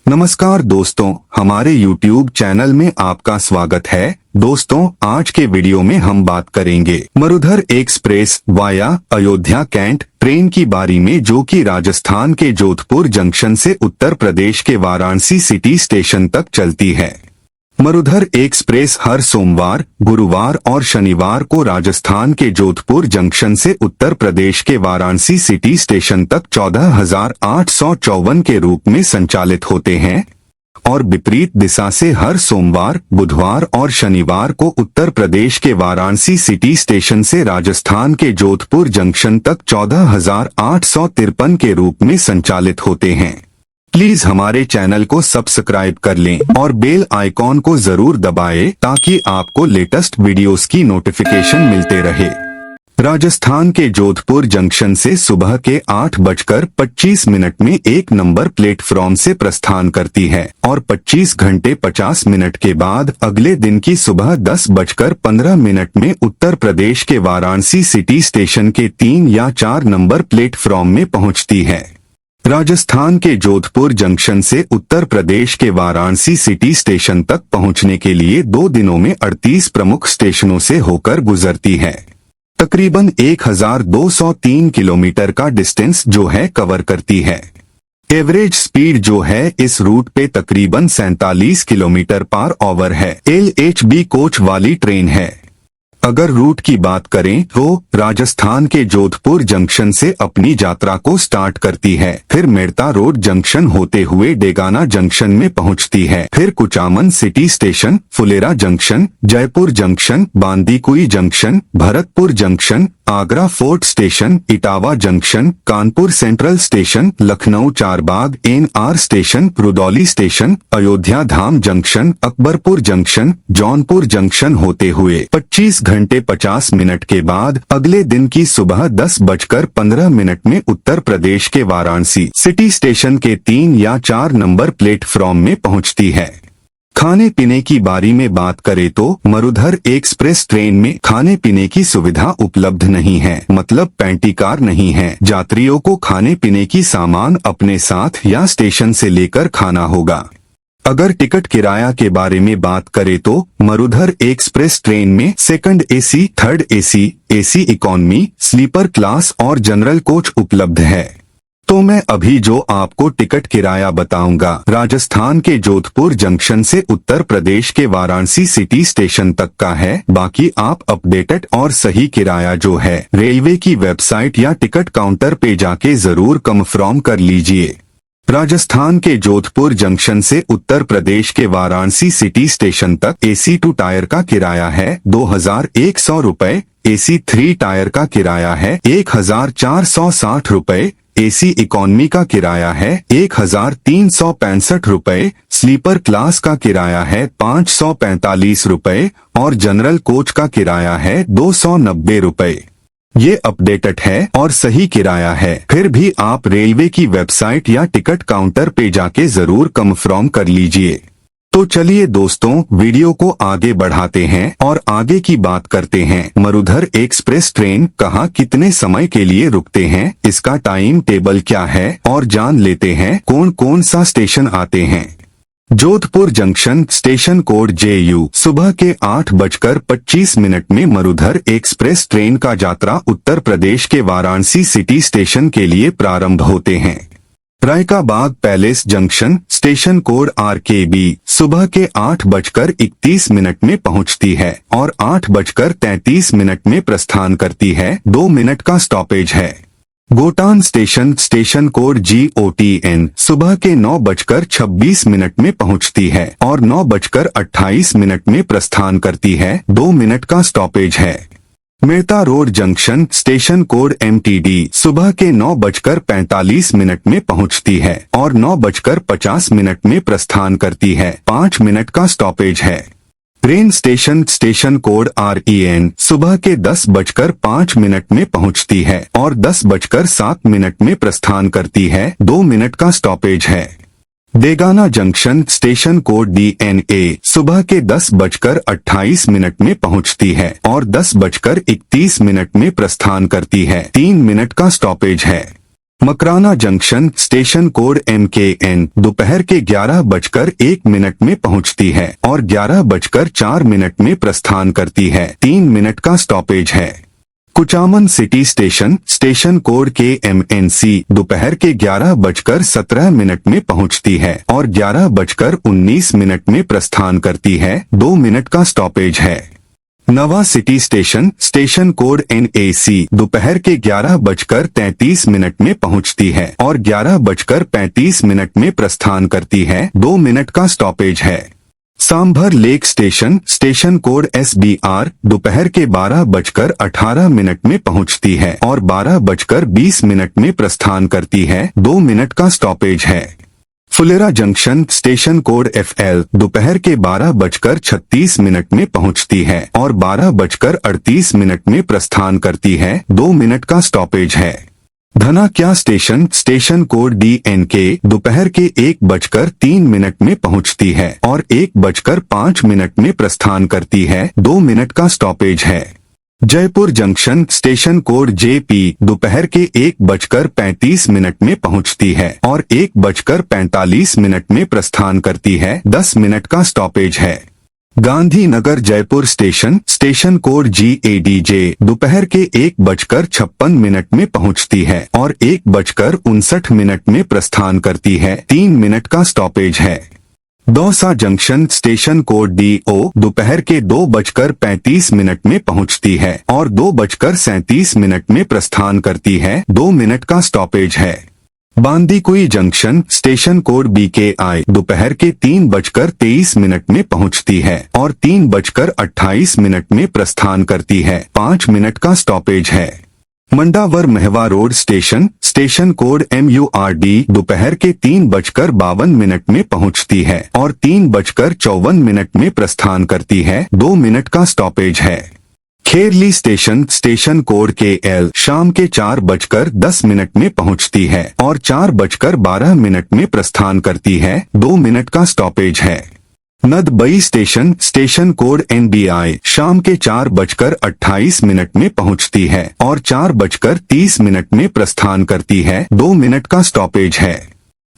नमस्कार दोस्तों, हमारे YouTube चैनल में आपका स्वागत है। दोस्तों, आज के वीडियो में हम बात करेंगे Marudhar express via Ayodhya cantt train की बारे में, जो कि राजस्थान के जोधपुर जंक्शन से उत्तर प्रदेश के वाराणसी सिटी स्टेशन तक चलती है। मरुधर एक्सप्रेस हर सोमवार, गुरुवार और शनिवार को राजस्थान के जोधपुर जंक्शन से उत्तर प्रदेश के वाराणसी सिटी स्टेशन तक 14,854 के रूप में संचालित होते हैं और विपरीत दिशा से हर सोमवार, बुधवार और शनिवार को उत्तर प्रदेश के वाराणसी सिटी स्टेशन से राजस्थान के जोधपुर जंक्शन तक 14,853 के रूप में संचालित होते हैं। प्लीज हमारे चैनल को सब्सक्राइब कर लें और बेल आइकॉन को जरूर दबाएं ताकि आपको लेटेस्ट वीडियोस की नोटिफिकेशन मिलते रहे। राजस्थान के जोधपुर जंक्शन से सुबह के 8:25 में एक नंबर प्लेटफॉर्म से प्रस्थान करती है और 25 घंटे 50 मिनट के बाद अगले दिन की सुबह 10:15 में उत्तर प्रदेश के वाराणसी सिटी स्टेशन के 3 या 4 नंबर प्लेटफॉर्म में पहुंचती है। राजस्थान के जोधपुर जंक्शन से उत्तर प्रदेश के वाराणसी सिटी स्टेशन तक पहुंचने के लिए 2 दिनों में 38 प्रमुख स्टेशनों से होकर गुजरती है। तकरीबन 1203 किलोमीटर का डिस्टेंस जो है कवर करती है। एवरेज स्पीड जो है इस रूट पे तकरीबन 47 किलोमीटर पर आवर है। LHB कोच वाली ट्रेन है। अगर रूट की बात करें तो राजस्थान के जोधपुर जंक्शन से अपनी यात्रा को स्टार्ट करती है, फिर मेड़ता रोड जंक्शन होते हुए डेगाना जंक्शन में पहुंचती है, फिर Kuchaman City station, Phulera junction, Jaipur junction, Bandikui junction, Bharatpur junction, Agra Fort station, Etawah junction, Kanpur Central station, Lucknow Charbagh NR station, Rudauli station, Ayodhya Dham junction, Akbarpur junction, Jaunpur junction होते हुए 25 घंटे 50 मिनट के बाद अगले दिन की सुबह 10:15 में उत्तर प्रदेश के वाराणसी सिटी स्टेशन के 3 या 4 नंबर प्लेटफॉर्म में पहुंचती है। खाने पीने की बारी में बात करें तो मरुधर एक्सप्रेस ट्रेन में खाने पीने की सुविधा उपलब्ध नहीं है, मतलब पैंटी कार नहीं है। यात्रियों को खाने पीने की सामान अपने साथ या स्टेशन से लेकर खाना होगा। अगर टिकट किराया के बारे में बात करें तो मरुधर एक्सप्रेस ट्रेन में second AC, third AC economy, sleeper class और जनरल कोच उपलब्ध है। तो मैं अभी जो आपको टिकट किराया बताऊंगा राजस्थान के जोधपुर जंक्शन से उत्तर प्रदेश के वाराणसी सिटी स्टेशन तक का है। बाकी आप अपडेटेड और सही किराया जो है रेलवे की वेबसाइट या टिकट काउंटर पे जाके जरूर कंफर्म कर लीजिए। राजस्थान के जोधपुर जंक्शन से उत्तर प्रदेश के वाराणसी सिटी स्टेशन तक AC2 टायर का किराया है 2,100 रुपए, AC3 टायर का किराया है 1,460 रुपए, AC इकोनॉमी का किराया है 1,365 रुपए, स्लीपर क्लास का किराया है 545 रुपए और जनरल कोच का किराया है 290 रुपए। ये अपडेटेड है और सही किराया है, फिर भी आप रेलवे की वेबसाइट या टिकट काउंटर पे जाके जरूर कंफर्म कर लीजिए। तो चलिए दोस्तों, वीडियो को आगे बढ़ाते हैं और आगे की बात करते हैं। मरुधर एक्सप्रेस ट्रेन कहाँ कितने समय के लिए रुकते हैं, इसका टाइम टेबल क्या है और जान लेते हैं कौन कौन सा स्टेशन आते हैं। Jodhpur junction station code JU सुबह के 8:25 में मरुधर एक्सप्रेस ट्रेन का यात्रा उत्तर प्रदेश के वाराणसी सिटी स्टेशन के लिए प्रारंभ होते हैं। Raika Bagh Palace junction station code RKB सुबह के 8:31 में पहुंचती है और 8:33 में प्रस्थान करती है। 2 मिनट का स्टॉपेज है। गोटान स्टेशन स्टेशन कोड GOTN सुबह के 9:26 में पहुंचती है और 9:28 में प्रस्थान करती है। 2 मिनट का स्टॉपेज है। Merta road junction station code MTD सुबह के 9:45 में पहुंचती है और 9:50 में प्रस्थान करती है। 5 मिनट का स्टॉपेज है। Rain station station code REN सुबह के 10:05 में पहुंचती है और 10:07 में प्रस्थान करती है। 2 मिनट का स्टॉपेज है। Degana junction station code DNA सुबह के 10:28 में पहुंचती है और 10:31 में प्रस्थान करती है। 3 मिनट का स्टॉपेज है। Makrana junction station code MKN दोपहर के 11:01 में पहुंचती है और 11:04 में प्रस्थान करती है। 3 मिनट का स्टॉपेज है। Kuchaman City station station code KMNC दोपहर के 11:17 में पहुंचती है और 11:19 में प्रस्थान करती है। 2 मिनट का स्टॉपेज है। नवा city station station code NAC दोपहर के 11:33 में पहुंचती है और 11:35 में प्रस्थान करती है। 2 मिनट का स्टॉपेज है। Sambar lake station station code SBR दोपहर के 12:18 में पहुंचती है और 12:20 में प्रस्थान करती है। 2 मिनट का स्टॉपेज है। Phulera junction station code FL दोपहर के 12:36 में पहुंचती है और 12:38 में प्रस्थान करती है। 2 मिनट का स्टॉपेज है। धनाक्या स्टेशन स्टेशन कोड DNK दोपहर के 1:03 में पहुंचती है और 1:05 में प्रस्थान करती है। 2 मिनट का स्टॉपेज है। Jaipur junction station code JP दोपहर के 1:35 में पहुंचती है और 1:45 में प्रस्थान करती है। 10 मिनट का स्टॉपेज है। Gandhinagar Jaipur station station code GADJ दोपहर के 1:56 में पहुंचती है और 1:59 में प्रस्थान करती है। 3 मिनट का स्टॉपेज है। Dausa junction station code DO दोपहर के 2:35 में पहुंचती है और 2:37 में प्रस्थान करती है। 2 मिनट का स्टॉपेज है। Bandikui junction station code BKI दोपहर के 3:23 में पहुंचती है और 3:28 में प्रस्थान करती है। 5 मिनट का स्टॉपेज है। Mandawar Mahwa road station station code MURD दोपहर के 3:52 में पहुंचती है और 3:54 में प्रस्थान करती है। 2 मिनट का स्टॉपेज है। Kherli station station code KL शाम के 4:10 में पहुंचती है और 4:12 में प्रस्थान करती है। 2 मिनट का स्टॉपेज है। Nadbai station station code NBI शाम के 4:28 में पहुंचती है और 4:30 में प्रस्थान करती है। 2 मिनट का स्टॉपेज है।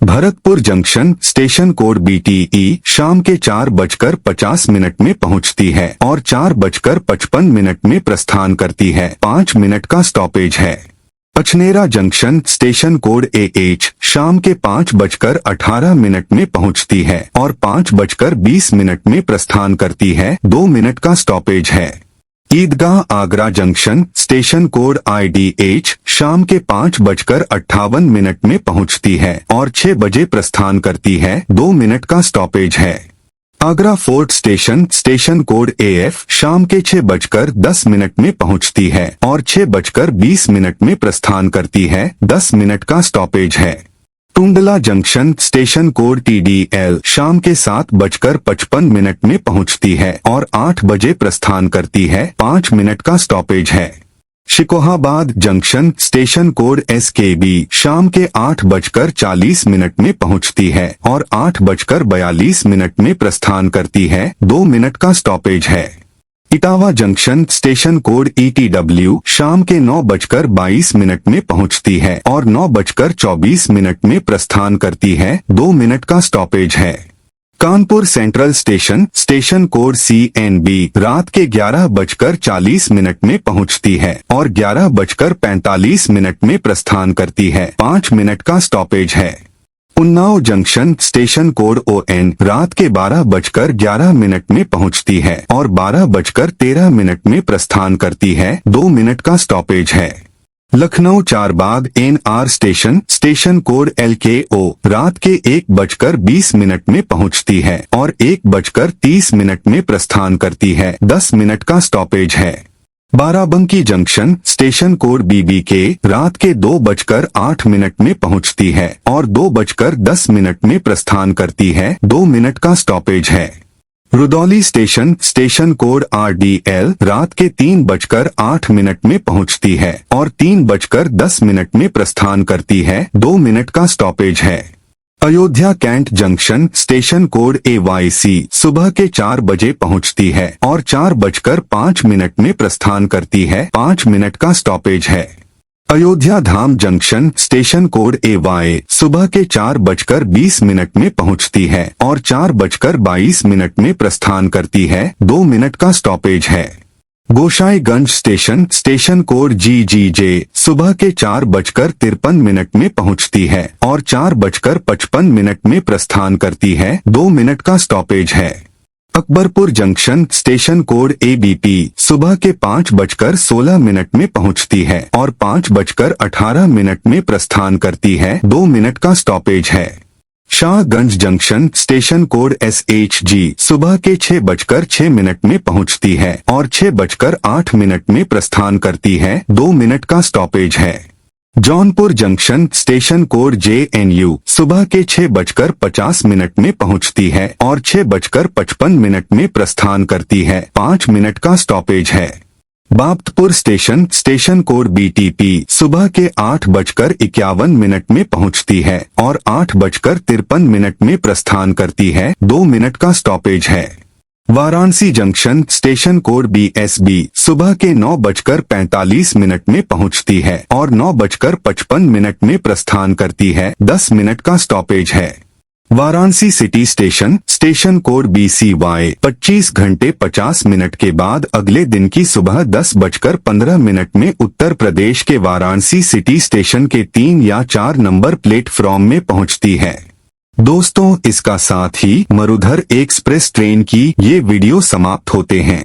Bharatpur junction station code BTE शाम के 4:50 में पहुंचती है और 4:55 में प्रस्थान करती है। 5 मिनट का स्टॉपेज है। Achhnera junction station code AH शाम के 5:18 में पहुंचती है और 5:20 में प्रस्थान करती है। 2 मिनट का स्टॉपेज है। Idgah Agra junction station code IDH शाम के 5:58 में पहुंचती है और 6 बजे प्रस्थान करती है। 2 मिनट का स्टॉपेज है। Agra Fort station station code AF शाम के 6:10 में पहुंचती है और 6:20 में प्रस्थान करती है। 10 मिनट का स्टॉपेज है। Tundla junction station code TDL शाम के 7:55 में पहुंचती है और 8 बजे प्रस्थान करती है। 5 मिनट का स्टॉपेज है। Shikohabad junction station code SKB शाम के 8:40 में पहुंचती है और 8:42 में प्रस्थान करती है। 2 मिनट का स्टॉपेज है। Etawah junction station code ETW शाम के 9:22 में पहुंचती है और 9:24 में प्रस्थान करती है। 2 मिनट का स्टॉपेज है। Kanpur Central station station code CNB रात के 11:40 में पहुंचती है और 11:45 में प्रस्थान करती है। 5 मिनट का स्टॉपेज है। Unnao junction station code ON रात के 12:11 में पहुंचती है और 12:13 में प्रस्थान करती है। 2 मिनट का स्टॉपेज है। Lucknow Charbagh NR station station code LKO रात के 1:20 में पहुंचती है और 1:30 में प्रस्थान करती है। 10 मिनट का स्टॉपेज है। Barabanki junction station code BBK रात के 2:08 में पहुंचती है और 2:10 में प्रस्थान करती है। 2 मिनट का स्टॉपेज है। Rudauli station station code RDL रात के 3:08 में पहुंचती है और 3:10 में प्रस्थान करती है। 2 मिनट का स्टॉपेज है। Ayodhya cantt junction station code AYC सुबह के 4 बजे पहुंचती है और 4:05 में प्रस्थान करती है। 5 मिनट का स्टॉपेज है। Ayodhya Dham junction station code AY सुबह के 4:20 में पहुंचती है और 4:22 में प्रस्थान करती है। 2 मिनट का स्टॉपेज है। Gosainganj station station code GGJ सुबह के 4:53 में पहुंचती है और 4:55 में प्रस्थान करती है। 2 मिनट का स्टॉपेज है। Akbarpur junction station code ABP सुबह के 5:16 में पहुंचती है और 5:18 में प्रस्थान करती है। 2 मिनट का स्टॉपेज है। Shahganj junction station code SHG सुबह के 6:06 में पहुंचती है और 6:08 में प्रस्थान करती है। 2 मिनट का स्टॉपेज है। Jaunpur junction station code JNU सुबह के 6:50 में पहुंचती है और 6:55 में प्रस्थान करती है। 5 मिनट का स्टॉपेज है। बाप्तपुर स्टेशन स्टेशन कोड BTP सुबह के 8:51 में पहुंचती है और 8:53 में प्रस्थान करती है। 2 मिनट का स्टॉपेज है। Varanasi junction station code BSB सुबह के 9:45 में पहुंचती है और 9:55 में प्रस्थान करती है। 10 मिनट का स्टॉपेज है। Varanasi city station station code BCY 25 घंटे 50 मिनट के बाद अगले दिन की सुबह 10:15 में उत्तर प्रदेश के वाराणसी सिटी स्टेशन के 3 या 4 नंबर प्लेटफॉर्म में पहुंचती है। दोस्तों, इसका साथ ही मरुधर एक्सप्रेस ट्रेन की ये वीडियो समाप्त होते हैं।